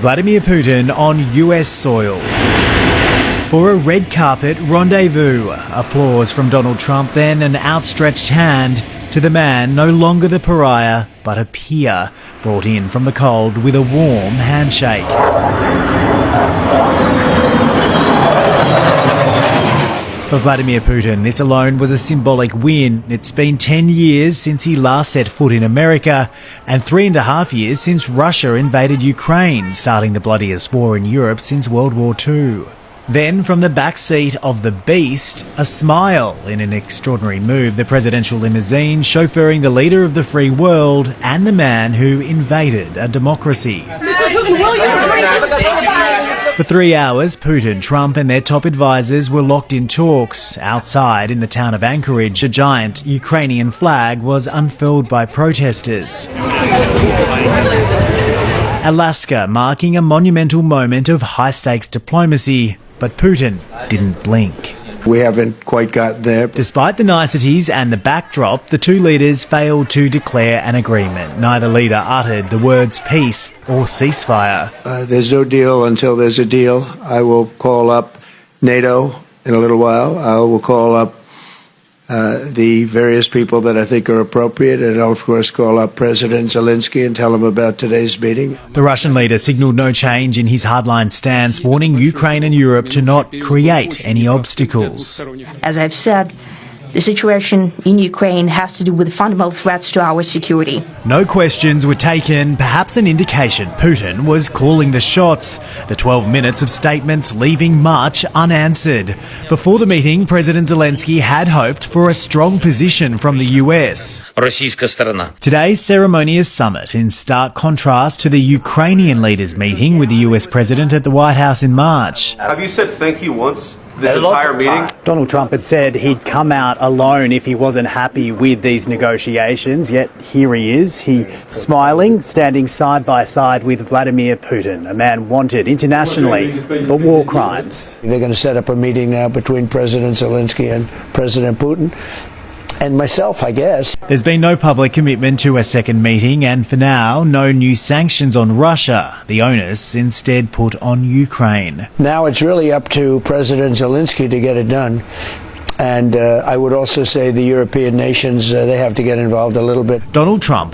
Vladimir Putin on US soil. For a red carpet rendezvous, applause from Donald Trump, then an outstretched hand to the man no longer the pariah but a peer, brought in from the cold with a warm handshake. For Vladimir Putin, this alone was a symbolic win. It's been 10 years since he last set foot in America and 3.5 years since Russia invaded Ukraine, starting the bloodiest war in Europe since World War II. Then, from the back seat of the beast, a smile in an extraordinary move, the presidential limousine chauffeuring the leader of the free world and the man who invaded a democracy. For 3 hours, Putin, Trump and their top advisors were locked in talks. Outside, in the town of Anchorage, a giant Ukrainian flag was unfurled by protesters. Alaska marking a monumental moment of high-stakes diplomacy, but Putin didn't blink. We haven't quite got there. Despite the niceties and the backdrop, the two leaders failed to declare an agreement. Neither leader uttered the words peace or ceasefire. There's no deal until there's a deal. I will call up NATO in a little while. I will call up the various people that I think are appropriate, and I'll, of course, call up President Zelensky and tell him about today's meeting. The Russian leader signalled no change in his hardline stance, warning Ukraine and Europe to not create any obstacles. As I've said, the situation in Ukraine has to do with fundamental threats to our security. No questions were taken, perhaps an indication Putin was calling the shots. The 12 minutes of statements leaving much unanswered. Before the meeting, President Zelensky had hoped for a strong position from the US. Today's ceremonious summit in stark contrast to the Ukrainian leaders' meeting with the US President at the White House in March. Have you said thank you once? This entire meeting? Donald Trump had said he'd come out alone if he wasn't happy with these negotiations, yet here he is, smiling, standing side by side with Vladimir Putin, a man wanted internationally for war crimes. They're going to set up a meeting now between President Zelensky and President Putin. And myself, I guess. There's been no public commitment to a second meeting, and for now, no new sanctions on Russia. The onus instead put on Ukraine. Now it's really up to President Zelensky to get it done. And I would also say the European nations, they have to get involved a little bit. Donald Trump